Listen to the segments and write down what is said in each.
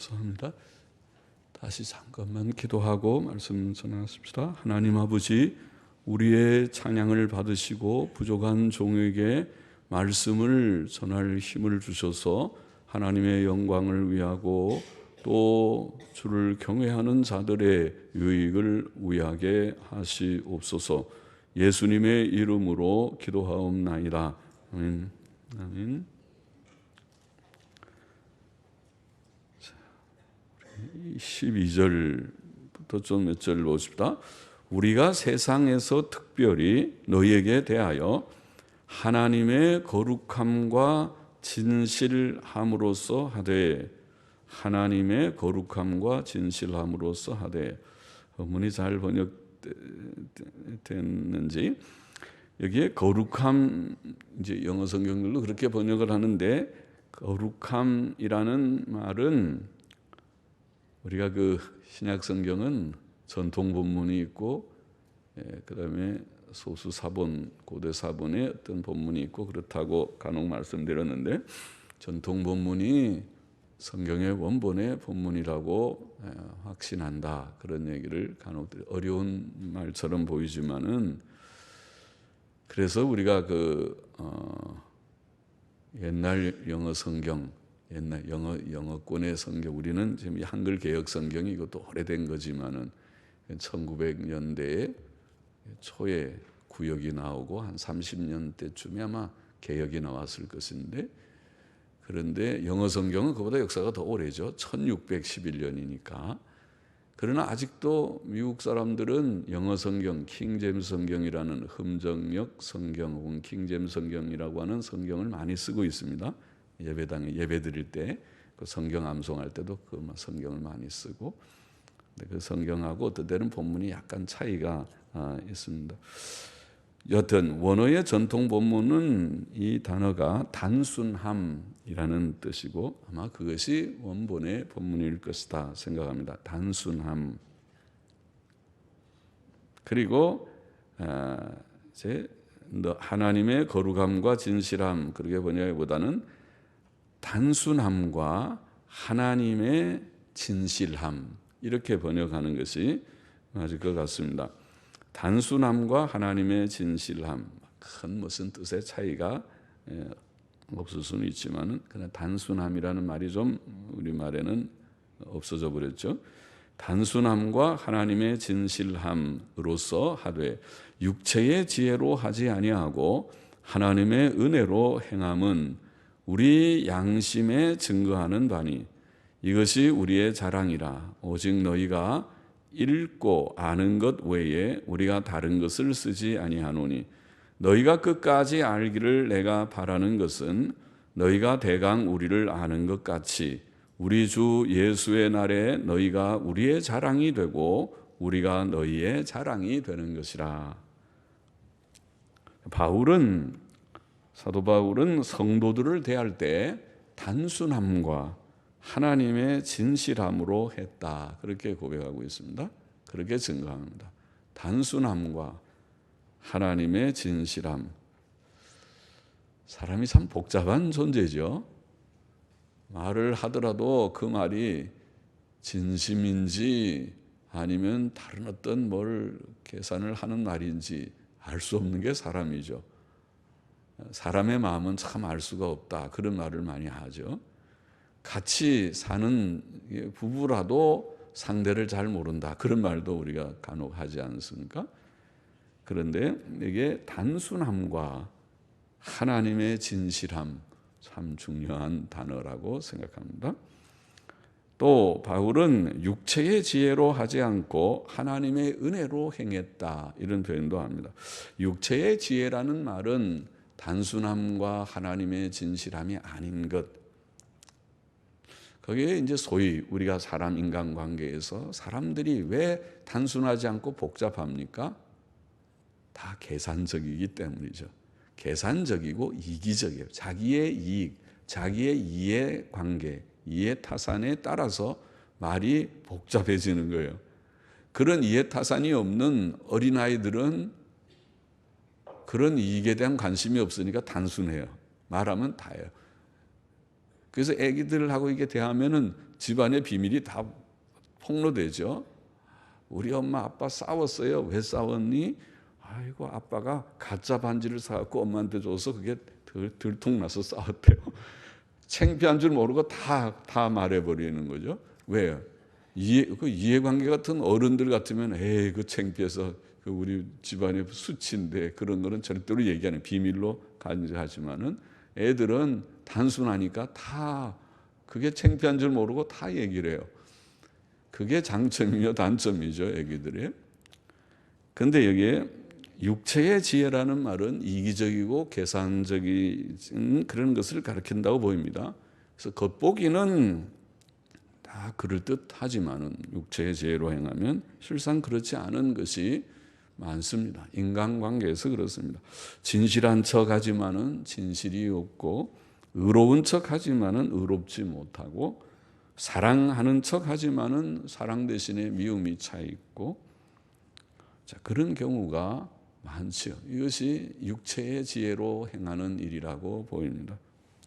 죄송합니다. 다시 잠깐만 기도하고 말씀 전하십시다. 하나님 아버지, 우리의 찬양을 받으시고 부족한 종에게 말씀을 전할 힘을 주셔서 하나님의 영광을 위하고 또 주를 경외하는 자들의 유익을 위하게 하시옵소서. 예수님의 이름으로 기도하옵나이다. 아멘. 아멘. 12절부터 좀 몇 절 보십시다. 우리가 세상에서 특별히 너희에게 대하여 하나님의 거룩함과 진실함으로써 하되, 하나님의 거룩함과 진실함으로써 하되, 문이 잘 번역됐는지 여기에 거룩함, 이제 영어 성경들도 그렇게 번역을 하는데, 거룩함이라는 말은 우리가 그 신약 성경은 전통 본문이 있고, 그다음에 소수 사본, 고대 사본의 어떤 본문이 있고 그렇다고 간혹 말씀드렸는데, 전통 본문이 성경의 원본의 본문이라고 확신한다, 그런 얘기를 간혹 어려운 말처럼 보이지만은, 그래서 우리가 옛날 영어 성경, 옛날 영어권의 성경, 우리는 지금 한글 개혁 성경이 이것도 오래된 거지만은 1900년대 초에 구역이 나오고 한 30년대쯤에 아마 개혁이 나왔을 것인데, 그런데 영어 성경은 그보다 역사가 더 오래죠. 1611년이니까. 그러나 아직도 미국 사람들은 영어 성경, 킹제임스 성경이라는 흠정역 성경 혹은 킹제임스 성경이라고 하는 성경을 많이 쓰고 있습니다. 예배당에 예배 드릴 때 그 성경 암송할 때도 그 성경을 많이 쓰고, 그 성경하고 어떤 때는 본문이 약간 차이가 있습니다. 여튼 원어의 전통 본문은 이 단어가 단순함이라는 뜻이고, 아마 그것이 원본의 본문일 것이다 생각합니다. 단순함. 그리고 이제 하나님의 거룩함과 진실함, 그렇게 번역보다는 단순함과 하나님의 진실함, 이렇게 번역하는 것이 맞을 것 같습니다. 단순함과 하나님의 진실함, 큰 무슨 뜻의 차이가 없을 수는 있지만, 그냥 단순함이라는 말이 좀 우리말에는 없어져 버렸죠. 단순함과 하나님의 진실함으로써 하되, 육체의 지혜로 하지 아니하고 하나님의 은혜로 행함은 우리 양심에 증거하는 바니, 이것이 우리의 자랑이라. 오직 너희가 읽고 아는 것 외에 우리가 다른 것을 쓰지 아니하노니, 너희가 끝까지 알기를 내가 바라는 것은 너희가 대강 우리를 아는 것 같이 우리 주 예수의 날에 너희가 우리의 자랑이 되고 우리가 너희의 자랑이 되는 것이라. 사도 바울은 성도들을 대할 때 단순함과 하나님의 진실함으로 했다, 그렇게 고백하고 있습니다. 그렇게 증거합니다. 단순함과 하나님의 진실함. 사람이 참 복잡한 존재죠. 말을 하더라도 그 말이 진심인지 아니면 다른 어떤 뭘 계산을 하는 말인지 알 수 없는 게 사람이죠. 사람의 마음은 참 알 수가 없다, 그런 말을 많이 하죠. 같이 사는 부부라도 상대를 잘 모른다, 그런 말도 우리가 간혹 하지 않습니까? 그런데 이게 단순함과 하나님의 진실함, 참 중요한 단어라고 생각합니다. 또 바울은 육체의 지혜로 하지 않고 하나님의 은혜로 행했다, 이런 표현도 합니다. 육체의 지혜라는 말은 단순함과 하나님의 진실함이 아닌 것, 거기에 이제 소위 우리가 사람 인간 관계에서 사람들이 왜 단순하지 않고 복잡합니까? 다 계산적이기 때문이죠. 계산적이고 이기적이에요. 자기의 이익, 자기의 이해 관계, 이해 타산에 따라서 말이 복잡해지는 거예요. 그런 이해 타산이 없는 어린아이들은 그런 이익에 대한 관심이 없으니까 단순해요. 말하면 다예요. 그래서 애기들하고 이게 대하면은 집안의 비밀이 다 폭로되죠. 우리 엄마 아빠 싸웠어요. 왜 싸웠니? 아이고 아빠가 가짜 반지를 사갖고 엄마한테 줘서 그게 들통나서 싸웠대요. 창피한 줄 모르고 다 말해버리는 거죠. 왜요? 이해관계 같은 어른들 같으면 에이 그 창피해서 그 우리 집안의 수치인데 그런 거는 절대로 얘기하는 비밀로 간직하지만은 애들은 단순하니까 다 그게 창피한 줄 모르고 다 얘기를 해요. 그게 장점이며 단점이죠, 애기들이. 근데 여기에 육체의 지혜라는 말은 이기적이고 계산적인 그런 것을 가리킨다고 보입니다. 그래서 겉보기는 다 그럴듯하지만은 육체의 지혜로 행하면 실상 그렇지 않은 것이 많습니다. 인간관계에서 그렇습니다. 진실한 척하지만은 진실이 없고, 의로운 척하지만은 의롭지 못하고, 사랑하는 척하지만은 사랑 대신에 미움이 차 있고, 자, 그런 경우가 많죠. 이것이 육체의 지혜로 행하는 일이라고 보입니다.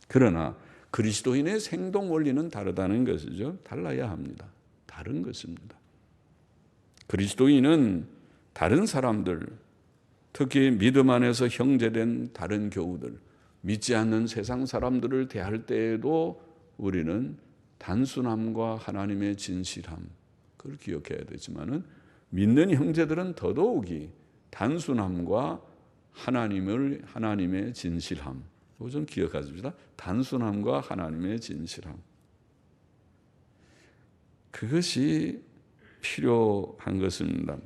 그러나 그리스도인의 행동 원리는 다르다는 것이죠. 달라야 합니다. 다른 것입니다. 그리스도인은 다른 사람들, 특히 믿음 안에서 형제된 다른 교우들, 믿지 않는 세상 사람들을 대할 때에도 우리는 단순함과 하나님의 진실함, 그걸 기억해야 되지만은 믿는 형제들은 더더욱이 단순함과 하나님의 진실함, 이거 좀 기억하십시다. 단순함과 하나님의 진실함. 그것이 필요한 것입니다.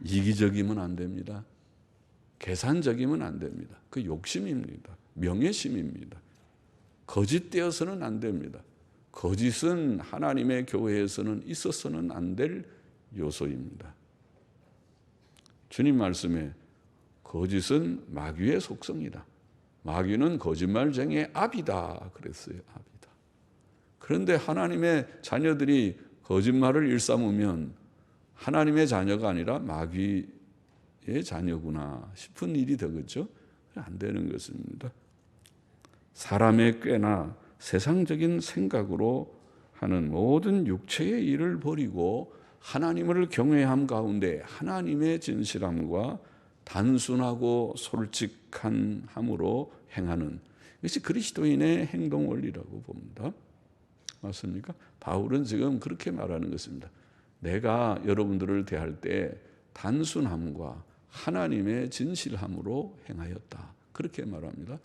이기적이면 안 됩니다. 계산적이면 안 됩니다. 그 욕심입니다. 명예심입니다. 거짓되어서는 안 됩니다. 거짓은 하나님의 교회에서는 있어서는 안 될 요소입니다. 주님 말씀에 거짓은 마귀의 속성이다. 마귀는 거짓말쟁이의 압이다 그랬어요. 압이다. 그런데 하나님의 자녀들이 거짓말을 일삼으면 하나님의 자녀가 아니라 마귀의 자녀구나 싶은 일이 되겠죠. 안 되는 것입니다. 사람의 꾀나 세상적인 생각으로 하는 모든 육체의 일을 버리고 하나님을 경외함 가운데 하나님의 진실함과 단순하고 솔직한 함으로 행하는 이것이 그리스도인의 행동 원리라고 봅니다. 맞습니까? 바울은 지금 그렇게 말하는 것입니다. 내가 여러분들을 대할 때 단순함과 하나님의 진실함으로 행하였다. 그렇게 말합니다.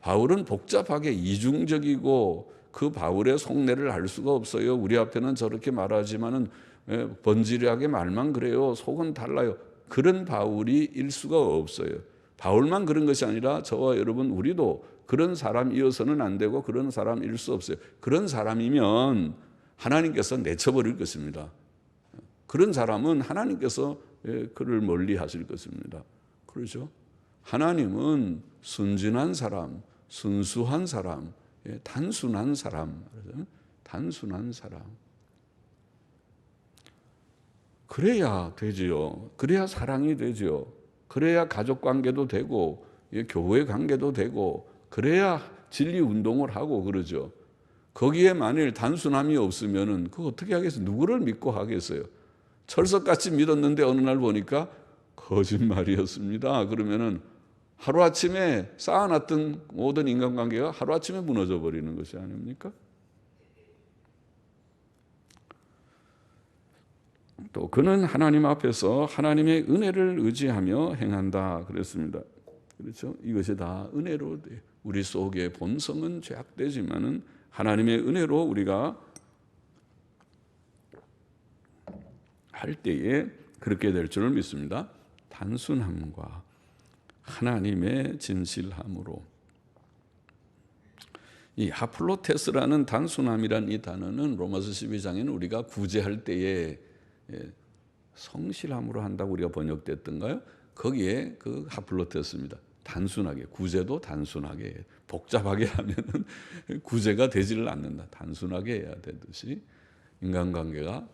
바울은 복잡하게 이중적이고 그 바울의 속내를 알 수가 없어요. 우리 앞에는 저렇게 말하지만은 번지르하게 말만 그래요. 속은 달라요. 그런 바울이 일 수가 없어요. 바울만 그런 것이 아니라 저와 여러분 우리도 그런 사람이어서는 안 되고 그런 사람일 수 없어요. 그런 사람이면 하나님께서 내쳐버릴 것입니다. 그런 사람은 하나님께서 그를 멀리 하실 것입니다. 그렇죠? 하나님은 순진한 사람, 순수한 사람, 단순한 사람, 단순한 사람. 그래야 되지요. 그래야 사랑이 되지요. 그래야 가족 관계도 되고, 교회 관계도 되고, 그래야 진리 운동을 하고 그러죠. 거기에 만일 단순함이 없으면은 그거 어떻게 하겠어요? 누구를 믿고 하겠어요? 철석같이 믿었는데 어느 날 보니까 거짓말이었습니다. 그러면은 하루아침에 쌓아놨던 모든 인간관계가 하루아침에 무너져 버리는 것이 아닙니까? 또 그는 하나님 앞에서 하나님의 은혜를 의지하며 행한다 그랬습니다. 그렇죠? 이것이 다 은혜로 돼. 우리 속의 본성은 죄악되지만은 하나님의 은혜로 우리가 할 때에 그렇게 될 줄을 믿습니다. 단순함과 하나님의 진실함으로. 이 하플로테스라는 단순함이란 이 단어는 로마서 12장에는 우리가 구제할 때에 성실함으로 한다고 우리가 번역됐던가요? 거기에 그 하플로테스입니다. 단순하게, 구제도 단순하게, 복잡하게 하면은 구제가 되지를 않는다. 단순하게 해야 되듯이 인간관계가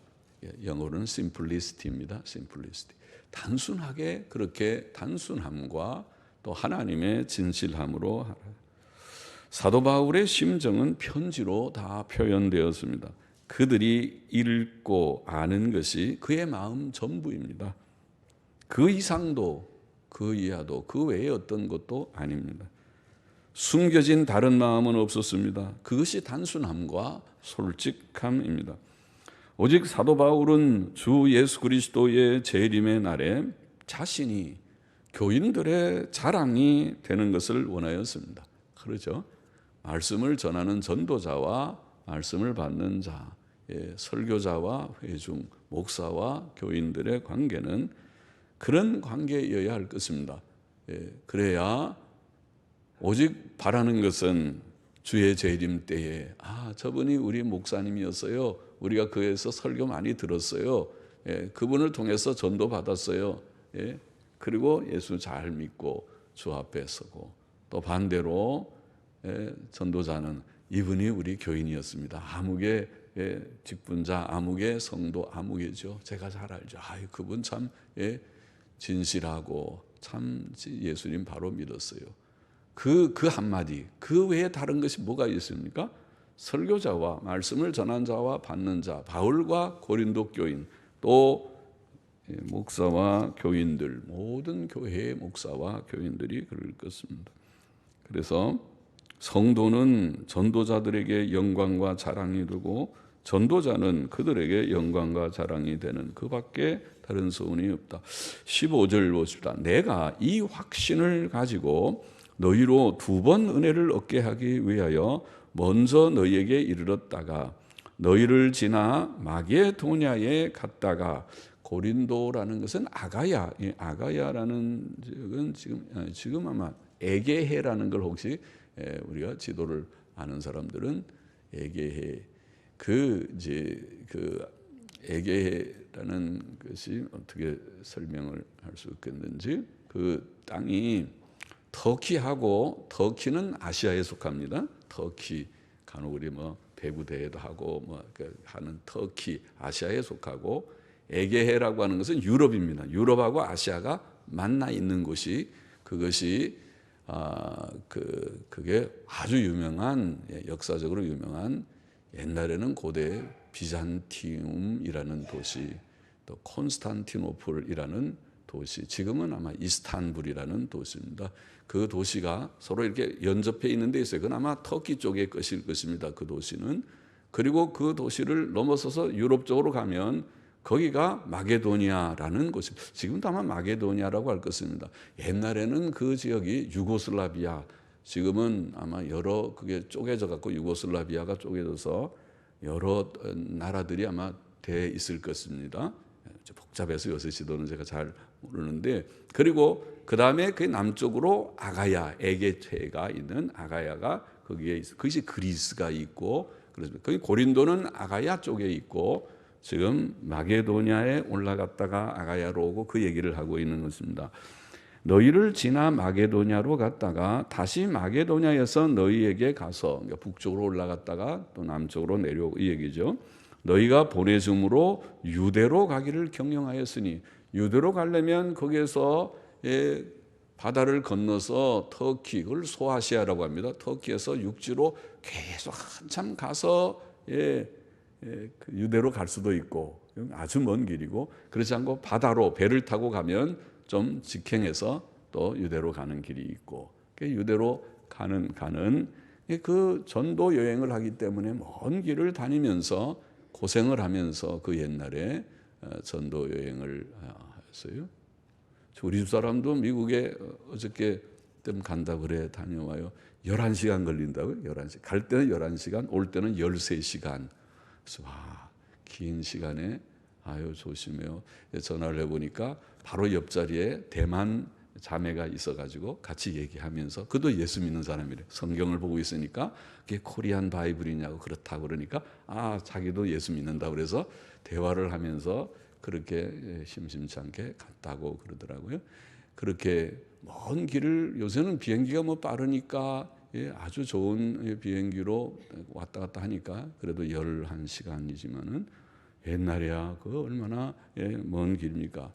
영어로는 simplicity입니다. simplicity. 단순하게 그렇게 단순함과 또 하나님의 진실함으로 하라. 사도 바울의 심정은 편지로 다 표현되었습니다. 그들이 읽고 아는 것이 그의 마음 전부입니다. 그 이상도 그 이하도 그 외에 어떤 것도 아닙니다. 숨겨진 다른 마음은 없었습니다. 그것이 단순함과 솔직함입니다. 오직 사도 바울은 주 예수 그리스도의 재림의 날에 자신이 교인들의 자랑이 되는 것을 원하였습니다. 그렇죠? 말씀을 전하는 전도자와 말씀을 받는 자, 설교자와 회중, 목사와 교인들의 관계는 그런 관계여야 할 것입니다. 그래야 오직 바라는 것은 주의 재림 때에 저분이 우리 목사님이었어요. 우리가 그에서 설교 많이 들었어요. 그분을 통해서 전도 받았어요. 그리고 예수 잘 믿고 주 앞에 서고, 또 반대로 전도자는 이분이 우리 교인이었습니다. 아무개 직분자, 아무개 성도, 아무개죠. 제가 잘 알죠. 그분 참 진실하고 참 예수님 바로 믿었어요. 그 한마디, 그 외에 다른 것이 뭐가 있습니까? 설교자와 말씀을 전한 자와 받는 자, 바울과 고린도 교인, 또 목사와 교인들, 모든 교회의 목사와 교인들이 그럴 것입니다. 그래서 성도는 전도자들에게 영광과 자랑이 되고, 전도자는 그들에게 영광과 자랑이 되는 그 밖에 다른 소원이 없다. 15절 보십시다. 내가 이 확신을 가지고 너희로 2번 은혜를 얻게 하기 위하여 먼저 너희에게 이르렀다가 너희를 지나 마게도냐에 갔다가, 고린도라는 것은 아가야, 아가야라는 적은 지금 아마 에게해라는 걸 혹시 우리가 지도를 아는 사람들은 에게해, 그 에게해라는 것이 어떻게 설명을 할 수 있겠는지, 그 땅이 터키는 아시아에 속합니다. 터키 간혹 우리 배구 대회도 하고 하는 터키, 아시아에 속하고, 에게해라고 하는 것은 유럽입니다. 유럽하고 아시아가 만나 있는 곳이, 그것이 그게 아주 유명한, 역사적으로 유명한, 옛날에는 고대 비잔티움이라는 도시, 또 콘스탄티노플이라는 도시, 지금은 아마 이스탄불이라는 도시입니다. 그 도시가 서로 이렇게 연접해 있는 데 있어요. 그건 아마 터키 쪽의 것일 것입니다. 그 도시는. 그리고 그 도시를 넘어서서 유럽 쪽으로 가면 거기가 마게도니아라는 곳입니다. 지금도 아마 마게도니아라고 할 것입니다. 옛날에는 그 지역이 유고슬라비아, 지금은 아마 그게 쪼개져 갖고 유고슬라비아가 쪼개져서 여러 나라들이 아마 돼 있을 것입니다. 복잡해서 요새 지도는 제가 잘 모르는데, 그리고 그 다음에 그 남쪽으로 아가야, 에게해가 있는 아가야가 거기에 있어. 그것이 그리스가 있고, 그래서 거기 고린도는 아가야 쪽에 있고, 지금 마게도냐에 올라갔다가 아가야로 오고 그 얘기를 하고 있는 것입니다. 너희를 지나 마게도냐로 갔다가 다시 마게도냐에서 너희에게 가서, 그러니까 북쪽으로 올라갔다가 또 남쪽으로 내려오고, 이 얘기죠. 너희가 보내줌으로 유대로 가기를 경영하였으니, 유대로 가려면 거기에서 바다를 건너서 터키, 그걸 소아시아라고 합니다. 터키에서 육지로 계속 한참 가서 유대로 갈 수도 있고, 아주 먼 길이고, 그렇지 않고 바다로 배를 타고 가면 좀 직행해서 또 유대로 가는 길이 있고, 유대로 가는 그 전도 여행을 하기 때문에 먼 길을 다니면서 고생을 하면서 그 옛날에 전도 여행을 했어요. 우리 집 사람도 미국에 어저께 좀 간다 그래 다녀와요. 11시간 걸린다고요? 11시간. 갈 때는 11시간, 올 때는 13시간. 그래서 긴 시간에 조심해요. 전화를 해보니까 바로 옆자리에 대만 자매가 있어가지고 같이 얘기하면서, 그도 예수 믿는 사람이래. 성경을 보고 있으니까 그게 코리안 바이블이냐고 그렇다고 그러니까 자기도 예수 믿는다 그래서 대화를 하면서 그렇게 심심치 않게 갔다고 그러더라고요. 그렇게 먼 길을, 요새는 비행기가 빠르니까 아주 좋은 비행기로 왔다 갔다 하니까 그래도 11시간이지만은 옛날이야 그 얼마나 먼 길입니까?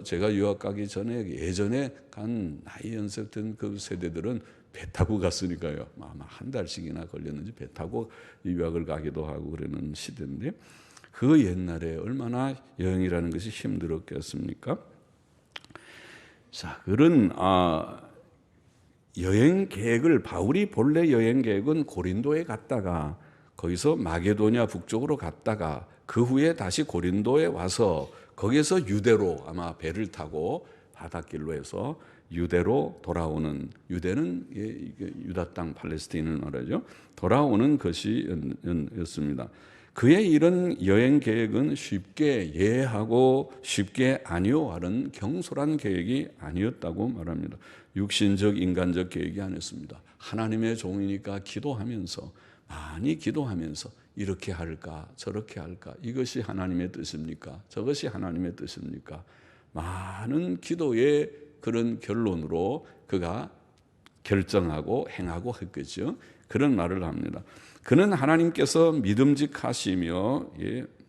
제가 유학 가기 전에 예전에 간 나이 연세든 그 세대들은 배 타고 갔으니까요. 아마 한 달씩이나 걸렸는지 배 타고 유학을 가기도 하고 그러는 시대인데 그 옛날에 얼마나 여행이라는 것이 힘들었겠습니까? 자, 그런 여행 계획을 바울이 본래 여행 계획은 고린도에 갔다가 거기서 마게도냐 북쪽으로 갔다가 그 후에 다시 고린도에 와서 거기에서 유대로 아마 배를 타고 바닷길로 해서 유대로 돌아오는 유대는 유다 땅 팔레스타인을 말하죠. 돌아오는 것이었습니다. 그의 이런 여행 계획은 쉽게 예하고 쉽게 아니요하는 경솔한 계획이 아니었다고 말합니다. 육신적 인간적 계획이 아니었습니다. 하나님의 종이니까 기도하면서 많이 기도하면서 이렇게 할까 저렇게 할까 이것이 하나님의 뜻입니까 저것이 하나님의 뜻입니까 많은 기도의 그런 결론으로 그가 결정하고 행하고 했겠죠. 그런 말을 합니다. 그는 하나님께서 믿음직하시며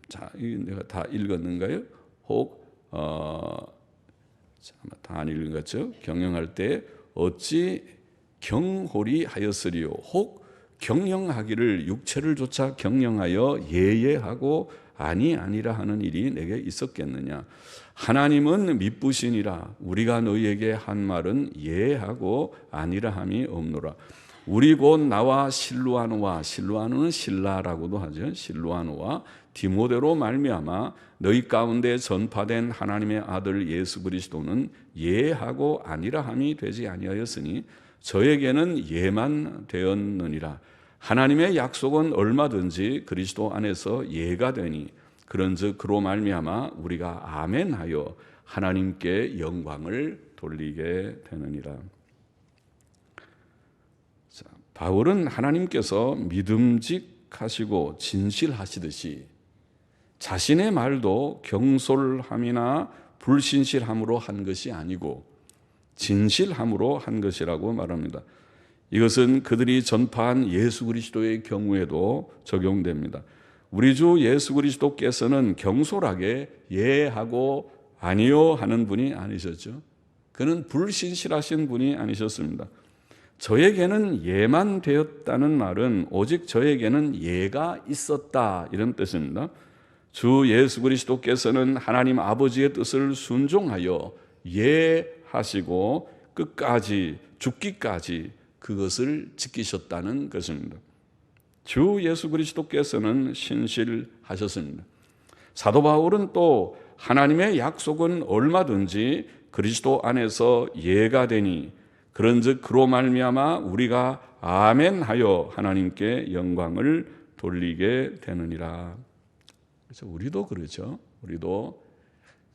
자, 내가 다 읽었는가요? 혹 다 안 읽은 것 같죠? 경영할 때 어찌 경홀히 하였으리요 혹 경영하기를 육체를 조차 경영하여 예예하고 아니라 하는 일이 내게 있었겠느냐. 하나님은 미쁘시니라. 우리가 너희에게 한 말은 예하고 아니라 함이 없노라. 우리 곧 나와 실루아노와 실루아노는 신라라고도 하죠. 실루아노와 디모데로 말미암아 너희 가운데 전파된 하나님의 아들 예수 그리스도는 예하고 아니라 함이 되지 아니하였으니 저에게는 예만 되었느니라. 하나님의 약속은 얼마든지 그리스도 안에서 예가 되니 그런즉 그로 말미암아 우리가 아멘하여 하나님께 영광을 돌리게 되느니라. 자, 바울은 하나님께서 믿음직하시고 진실하시듯이 자신의 말도 경솔함이나 불신실함으로 한 것이 아니고 진실함으로 한 것이라고 말합니다. 이것은 그들이 전파한 예수 그리스도의 경우에도 적용됩니다. 우리 주 예수 그리스도께서는 경솔하게 예하고 아니요 하는 분이 아니셨죠. 그는 불신실하신 분이 아니셨습니다. 저에게는 예만 되었다는 말은 오직 저에게는 예가 있었다 이런 뜻입니다. 주 예수 그리스도께서는 하나님 아버지의 뜻을 순종하여 예하시고 끝까지 죽기까지 그것을 지키셨다는 것입니다. 주 예수 그리스도께서는 신실하셨습니다. 사도 바울은 또 하나님의 약속은 얼마든지 그리스도 안에서 예가 되니 그런즉 그로 말미암아 우리가 아멘하여 하나님께 영광을 돌리게 되느니라. 그래서 우리도 그렇죠. 우리도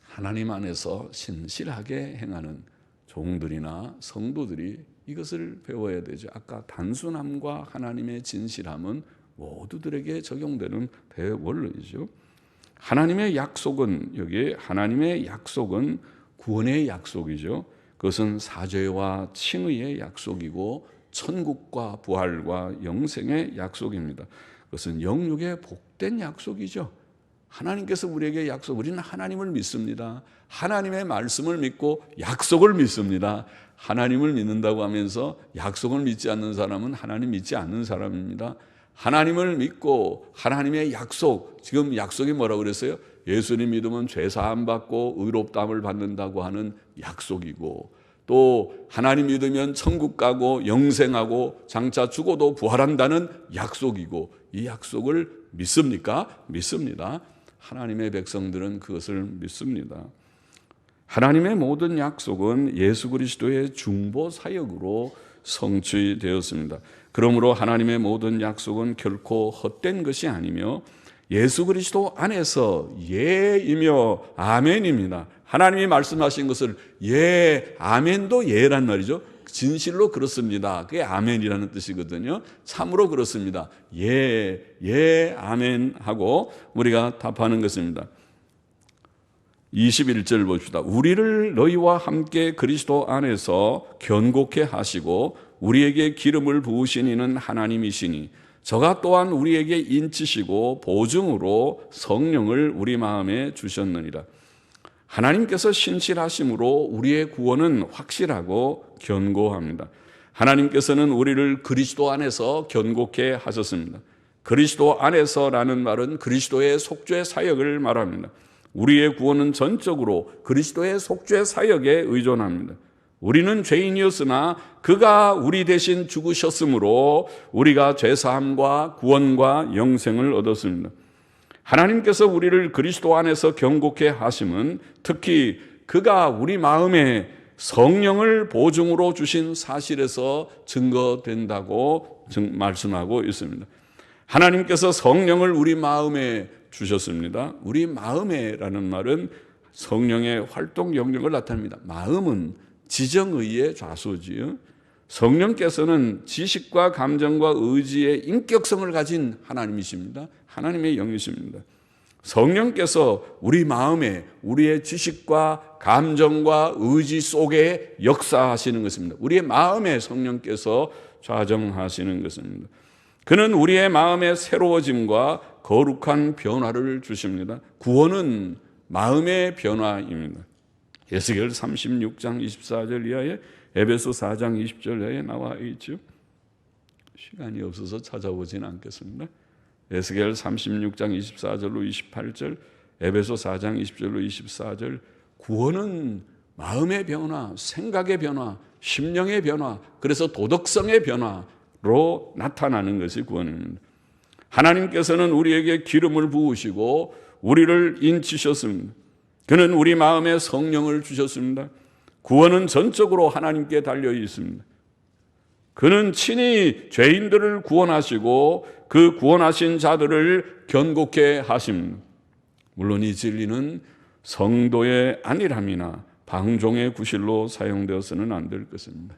하나님 안에서 신실하게 행하는 종들이나 성도들이 이것을 배워야 되죠. 아까 단순함과 하나님의 진실함은 모두들에게 적용되는 대원론이죠. 하나님의 약속은 여기 하나님의 약속은 구원의 약속이죠. 그것은 사죄와 칭의의 약속이고 천국과 부활과 영생의 약속입니다. 그것은 영육의 복된 약속이죠. 하나님께서 우리에게 우리는 하나님을 믿습니다. 하나님의 말씀을 믿고 약속을 믿습니다. 하나님을 믿는다고 하면서 약속을 믿지 않는 사람은 하나님 믿지 않는 사람입니다. 하나님을 믿고 하나님의 약속, 지금 약속이 뭐라고 그랬어요? 예수님 믿으면 죄 사함 받고 의롭다함을 받는다고 하는 약속이고 또 하나님 믿으면 천국 가고 영생하고 장차 죽어도 부활한다는 약속이고 이 약속을 믿습니까? 믿습니다. 하나님의 백성들은 그것을 믿습니다. 하나님의 모든 약속은 예수 그리스도의 중보 사역으로 성취되었습니다. 그러므로 하나님의 모든 약속은 결코 헛된 것이 아니며 예수 그리스도 안에서 예이며 아멘입니다. 하나님이 말씀하신 것을 예, 아멘도 예란 말이죠. 진실로 그렇습니다. 그게 아멘이라는 뜻이거든요. 참으로 그렇습니다. 예, 아멘 하고 우리가 답하는 것입니다. 21절 봅시다. 우리를 너희와 함께 그리스도 안에서 견고케 하시고 우리에게 기름을 부으신 이는 하나님이시니 저가 또한 우리에게 인치시고 보증으로 성령을 우리 마음에 주셨느니라. 하나님께서 신실하심으로 우리의 구원은 확실하고 견고합니다. 하나님께서는 우리를 그리스도 안에서 견고케 하셨습니다. 그리스도 안에서라는 말은 그리스도의 속죄 사역을 말합니다. 우리의 구원은 전적으로 그리스도의 속죄 사역에 의존합니다. 우리는 죄인이었으나 그가 우리 대신 죽으셨으므로 우리가 죄사함과 구원과 영생을 얻었습니다. 하나님께서 우리를 그리스도 안에서 견고케 하심은 특히 그가 우리 마음에 성령을 보증으로 주신 사실에서 증거된다고 말씀하고 있습니다. 하나님께서 성령을 우리 마음에 주셨습니다. 우리 마음에라는 말은 성령의 활동 영역을 나타냅니다. 마음은 지정의의 좌소지요. 성령께서는 지식과 감정과 의지의 인격성을 가진 하나님이십니다. 하나님의 영이십니다. 성령께서 우리 마음에 우리의 지식과 감정과 의지 속에 역사하시는 것입니다. 우리의 마음에 성령께서 좌정하시는 것입니다. 그는 우리의 마음의 새로워짐과 거룩한 변화를 주십니다. 구원은 마음의 변화입니다. 에스겔 36장 24절 이하에 에베소 4장 20절 이하에 나와 있죠. 시간이 없어서 찾아보지는 않겠습니다. 에스겔 36장 24절로 28절, 에베소 4장 20절로 24절. 구원은 마음의 변화, 생각의 변화, 심령의 변화, 그래서 도덕성의 변화로 나타나는 것이 구원입니다. 하나님께서는 우리에게 기름을 부으시고 우리를 인치셨습니다. 그는 우리 마음에 성령을 주셨습니다. 구원은 전적으로 하나님께 달려 있습니다. 그는 친히 죄인들을 구원하시고 그 구원하신 자들을 견고케 하십니다. 물론 이 진리는 성도의 안일함이나 방종의 구실로 사용되어서는 안 될 것입니다.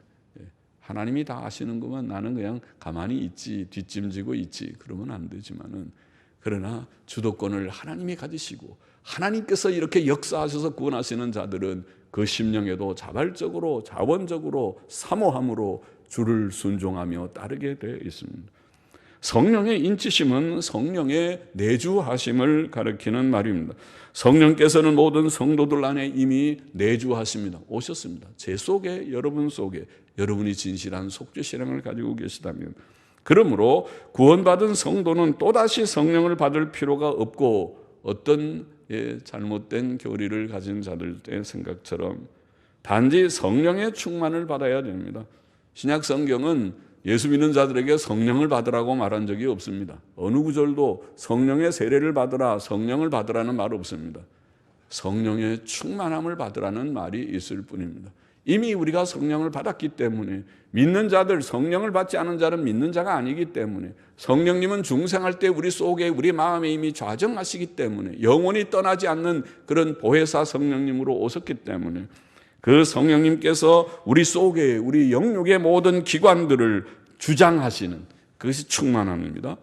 하나님이 다 아시는 것만 나는 그냥 가만히 있지, 뒷짐지고 있지, 그러면 안 되지만은, 그러나 주도권을 하나님이 가지시고 하나님께서 이렇게 역사하셔서 구원하시는 자들은 그 심령에도 자발적으로 자원적으로 사모함으로 주를 순종하며 따르게 되어 있습니다. 성령의 인치심은 성령의 내주하심을 가리키는 말입니다. 성령께서는 모든 성도들 안에 이미 내주하십니다. 오셨습니다. 제 속에, 여러분 속에 여러분이 진실한 속죄 신앙을 가지고 계시다면, 그러므로 구원받은 성도는 또다시 성령을 받을 필요가 없고 어떤 잘못된 교리를 가진 자들의 생각처럼 단지 성령의 충만을 받아야 됩니다. 신약 성경은 예수 믿는 자들에게 성령을 받으라고 말한 적이 없습니다. 어느 구절도 성령의 세례를 받으라, 성령을 받으라는 말 없습니다. 성령의 충만함을 받으라는 말이 있을 뿐입니다. 이미 우리가 성령을 받았기 때문에, 믿는 자들, 성령을 받지 않은 자는 믿는 자가 아니기 때문에, 성령님은 중생할 때 우리 속에 우리 마음에 이미 좌정하시기 때문에, 영원히 떠나지 않는 그런 보혜사 성령님으로 오셨기 때문에, 그 성령님께서 우리 속에 우리 영육의 모든 기관들을 주장하시는 그것이 충만함입니다.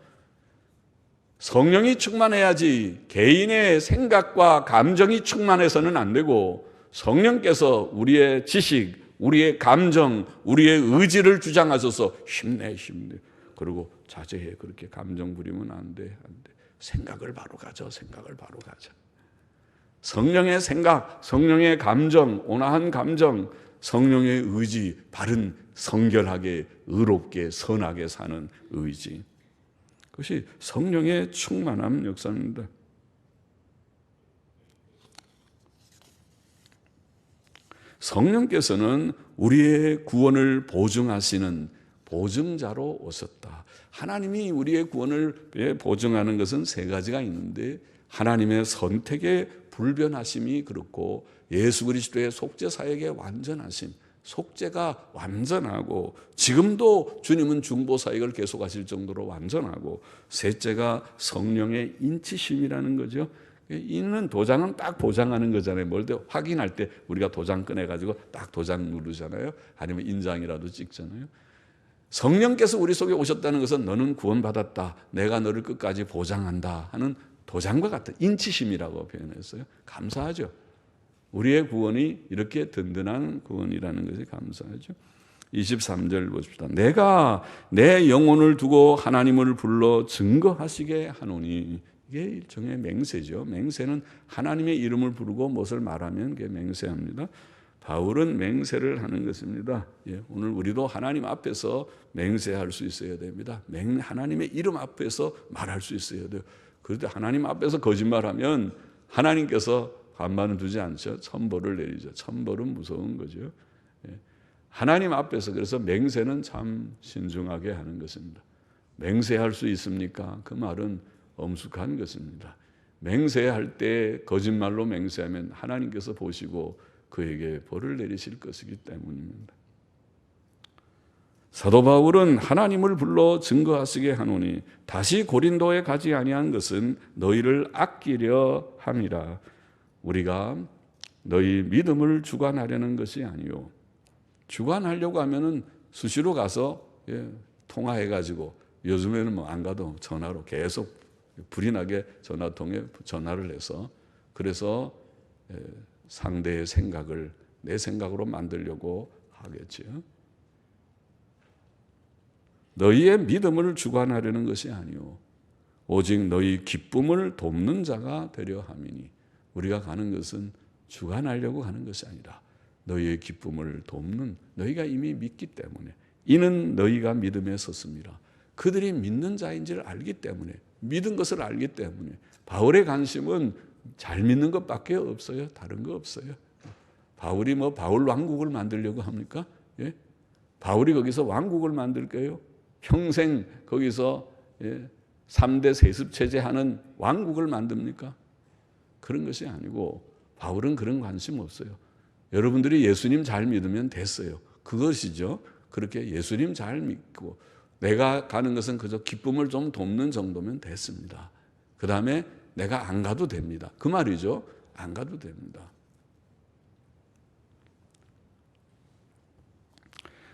성령이 충만해야지 개인의 생각과 감정이 충만해서는 안 되고, 성령께서 우리의 지식, 우리의 감정, 우리의 의지를 주장하셔서 힘내. 그리고 자제해. 그렇게 감정 부리면 안 돼. 생각을 바로 가져. 성령의 생각, 성령의 감정, 온화한 감정, 성령의 의지, 바른 성결하게, 의롭게, 선하게 사는 의지. 그것이 성령의 충만함 역사입니다. 성령께서는 우리의 구원을 보증하시는 보증자로 오셨다. 하나님이 우리의 구원을 보증하는 것은 세 가지가 있는데, 하나님의 선택의 불변하심이 그렇고, 예수 그리스도의 속죄 사역의 완전하심, 속죄가 완전하고, 지금도 주님은 중보 사역을 계속하실 정도로 완전하고, 셋째가 성령의 인치심이라는 거죠. 있는 도장은 딱 보장하는 거잖아요. 뭘 때 확인할 때 우리가 도장 꺼내가지고 딱 도장 누르잖아요. 아니면 인장이라도 찍잖아요. 성령께서 우리 속에 오셨다는 것은 너는 구원받았다, 내가 너를 끝까지 보장한다 하는 도장과 같은 인치심이라고 표현했어요. 감사하죠. 우리의 구원이 이렇게 든든한 구원이라는 것이 감사하죠. 23절 보십시다. 내가 내 영혼을 두고 하나님을 불러 증거하시게 하노니. 이게 일종의 맹세죠. 맹세는 하나님의 이름을 부르고 무엇을 말하면 그게 맹세합니다. 바울은 맹세를 하는 것입니다. 오늘 우리도 하나님 앞에서 맹세할 수 있어야 됩니다. 하나님의 이름 앞에서 말할 수 있어야 돼요. 그런데 하나님 앞에서 거짓말하면 하나님께서 가만히 두지 않죠. 천벌을 내리죠. 천벌은 무서운 거죠. 하나님 앞에서 그래서 맹세는 참 신중하게 하는 것입니다. 맹세할 수 있습니까? 그 말은 엄숙한 것입니다. 맹세할 때 거짓말로 맹세하면 하나님께서 보시고 그에게 벌을 내리실 것이기 때문입니다. 사도 바울은 하나님을 불러 증거하시게 하노니 다시 고린도에 가지 아니한 것은 너희를 아끼려 함이라. 우리가 너희 믿음을 주관하려는 것이 아니요. 주관하려고 하면은 수시로 가서 통화해가지고 요즘에는 뭐 안 가도 전화로 계속 불이 나게 전화통에 전화를 해서 그래서 상대의 생각을 내 생각으로 만들려고 하겠죠. 너희의 믿음을 주관하려는 것이 아니요 오직 너희 기쁨을 돕는 자가 되려 함이니. 우리가 가는 것은 주관하려고 하는 것이 아니라 너희의 기쁨을 돕는, 너희가 이미 믿기 때문에, 이는 너희가 믿음에 섰습니다. 그들이 믿는 자인지를 알기 때문에, 믿은 것을 알기 때문에. 바울의 관심은 잘 믿는 것밖에 없어요. 다른 거 없어요. 바울이 뭐 바울 왕국을 만들려고 합니까? 바울이 거기서 왕국을 만들게요? 평생 거기서 3대 세습체제 하는 왕국을 만듭니까? 그런 것이 아니고 바울은 그런 관심 없어요. 여러분들이 예수님 잘 믿으면 됐어요. 그것이죠. 그렇게 예수님 잘 믿고 내가 가는 것은 그저 기쁨을 좀 돕는 정도면 됐습니다. 그 다음에 내가 안 가도 됩니다. 그 말이죠. 안 가도 됩니다.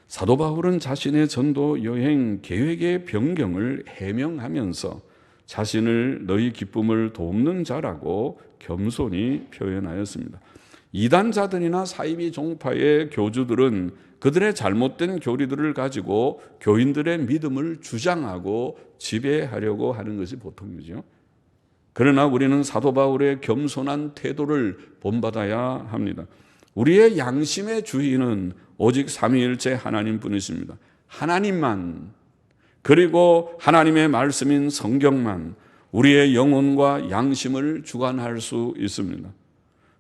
사도 바울은 자신의 전도 여행 계획의 변경을 해명하면서 자신을 너희 기쁨을 돕는 자라고 겸손히 표현하였습니다. 이단자들이나 사이비 종파의 교주들은 그들의 잘못된 교리들을 가지고 교인들의 믿음을 주장하고 지배하려고 하는 것이 보통이죠. 그러나 우리는 사도 바울의 겸손한 태도를 본받아야 합니다. 우리의 양심의 주인은 오직 삼위일체 하나님뿐이십니다. 하나님만, 그리고 하나님의 말씀인 성경만 우리의 영혼과 양심을 주관할 수 있습니다.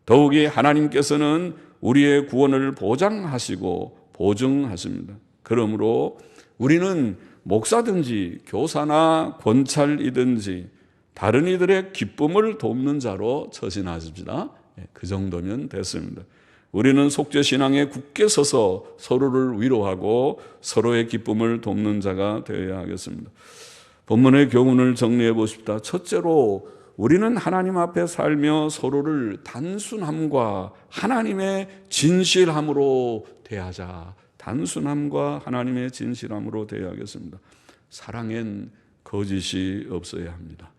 더욱이 하나님께서는 우리의 구원을 보장하시고 보증하십니다. 그러므로 우리는 목사든지 교사나 권찰이든지 다른 이들의 기쁨을 돕는 자로 처신하십시다. 그 정도면 됐습니다. 우리는 속죄신앙에 굳게 서서 서로를 위로하고 서로의 기쁨을 돕는 자가 되어야 하겠습니다. 본문의 교훈을 정리해 보십시다. 첫째로 우리는 하나님 앞에 살며 서로를 단순함과 하나님의 진실함으로 대하자. 단순함과 하나님의 진실함으로 대하겠습니다. 사랑엔 거짓이 없어야 합니다.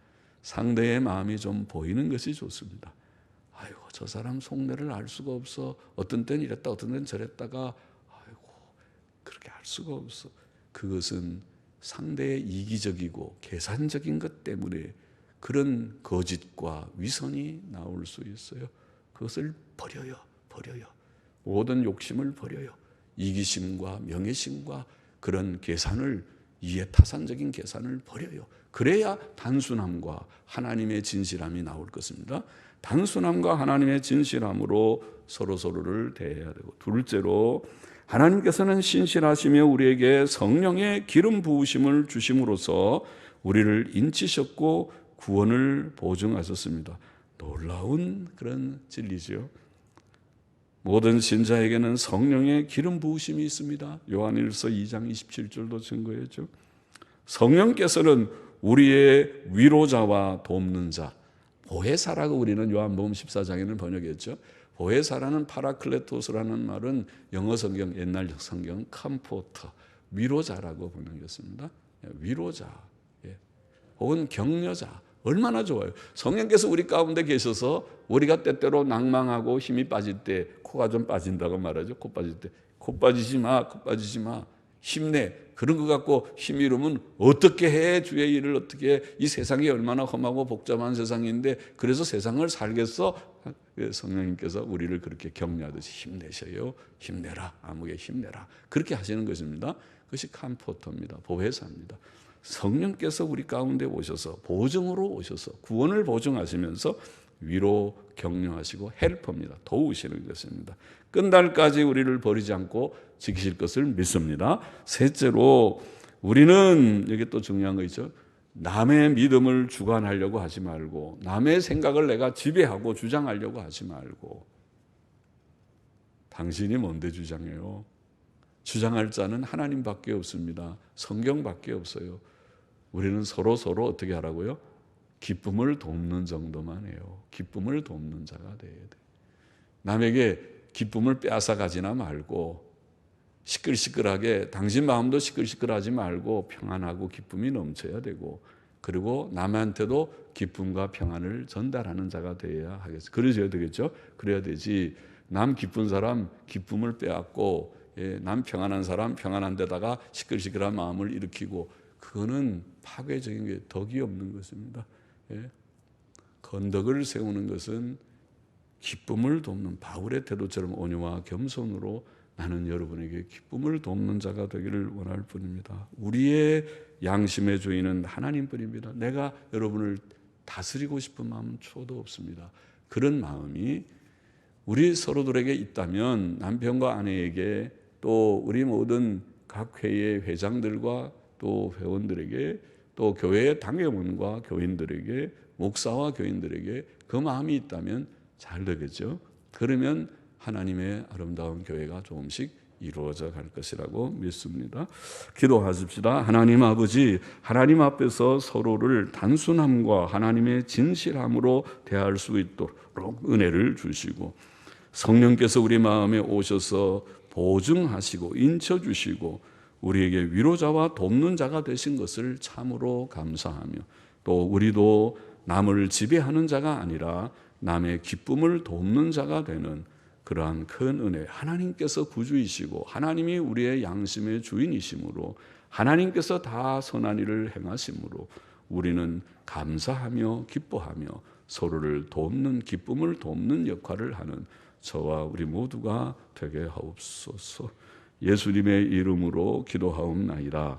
상대의 마음이 좀 보이는 것이 좋습니다. 아이고, 저 사람 속내를 알 수가 없어. 어떤 때는 이랬다, 어떤 때는 저랬다가, 아이고, 그렇게 알 수가 없어. 그것은 상대의 이기적이고 계산적인 것 때문에 그런 거짓과 위선이 나올 수 있어요. 그것을 버려요. 모든 욕심을 버려요. 이기심과 명예심과 그런 계산을, 이해타산적인 계산을 버려요. 그래야 단순함과 하나님의 진실함이 나올 것입니다. 단순함과 하나님의 진실함으로 서로를 대해야 되고, 둘째로 하나님께서는 신실하시며 우리에게 성령의 기름 부으심을 주심으로써 우리를 인치셨고 구원을 보증하셨습니다. 놀라운 그런 진리죠. 모든 신자에게는 성령의 기름 부으심이 있습니다. 요한일서 2장 27절도 증거했죠. 성령께서는 우리의 위로자와 돕는 자, 보혜사라고 우리는 요한복음 14장에는 번역했죠. 보혜사라는 파라클레토스라는 말은 영어 성경, 옛날 성경 컴포터, 위로자라고 번역했습니다. 위로자, 혹은 격려자. 얼마나 좋아요. 성령께서 우리 가운데 계셔서 우리가 때때로 낭망하고 힘이 빠질 때, 코가 좀 빠진다고 말하죠. 코 빠질 때 코 빠지지 마. 힘내. 그런 것 갖고 힘 잃으면 어떻게 해? 주의 일을 어떻게 해? 이 세상이 얼마나 험하고 복잡한 세상인데 그래서 세상을 살겠어? 성령님께서 우리를 그렇게 격려하듯이 힘내셔요. 힘내라. 아무개 힘내라. 그렇게 하시는 것입니다. 그것이 컴포터입니다. 보혜사입니다. 성령께서 우리 가운데 오셔서 보증으로 오셔서 구원을 보증하시면서 위로 격려하시고 헬퍼입니다. 도우시는 것입니다. 끝날까지 우리를 버리지 않고 지키실 것을 믿습니다. 셋째로 우리는 여기 또 중요한 거 있죠. 남의 믿음을 주관하려고 하지 말고 남의 생각을 내가 지배하고 주장하려고 하지 말고 당신이 뭔데 주장해요? 주장할 자는 하나님밖에 없습니다. 성경밖에 없어요. 우리는 서로 어떻게 하라고요? 기쁨을 돕는 정도만 해요. 기쁨을 돕는 자가 돼야 돼. 남에게 기쁨을 빼앗아 가지나 말고 시끌시끌하게 당신 마음도 시끌시끌하지 말고 평안하고 기쁨이 넘쳐야 되고 그리고 남한테도 기쁨과 평안을 전달하는 자가 되어야 하겠어요. 그러셔야 되겠죠? 그래야 되지. 남 기쁜 사람 기쁨을 빼앗고 남 평안한 사람 평안한 데다가 시끌시끌한 마음을 일으키고 그거는 파괴적인 게 덕이 없는 것입니다. 건덕을 세우는 것은 기쁨을 돕는 바울의 태도처럼 온유와 겸손으로 나는 여러분에게 기쁨을 돕는 자가 되기를 원할 뿐입니다. 우리의 양심의 주인은 하나님뿐입니다. 내가 여러분을 다스리고 싶은 마음은 초도 없습니다. 그런 마음이 우리 서로들에게 있다면 남편과 아내에게 또 우리 모든 각 회의 회장들과 또 회원들에게 또 교회의 당회원과 교인들에게 목사와 교인들에게 그 마음이 있다면 잘 되겠죠. 그러면 하나님의 아름다운 교회가 조금씩 이루어져 갈 것이라고 믿습니다. 기도하십시다. 하나님 아버지, 하나님 앞에서 서로를 단순함과 하나님의 진실함으로 대할 수 있도록 은혜를 주시고 성령께서 우리 마음에 오셔서 보증하시고 인쳐주시고 우리에게 위로자와 돕는 자가 되신 것을 참으로 감사하며 또 우리도 남을 지배하는 자가 아니라 남의 기쁨을 돕는 자가 되는 그러한 큰 은혜, 하나님께서 구주이시고 하나님이 우리의 양심의 주인이시므로 하나님께서 다 선한 일을 행하시므로 우리는 감사하며 기뻐하며 서로를 돕는 기쁨을 돕는 역할을 하는 저와 우리 모두가 되게 하옵소서. 예수님의 이름으로 기도하옵나이다.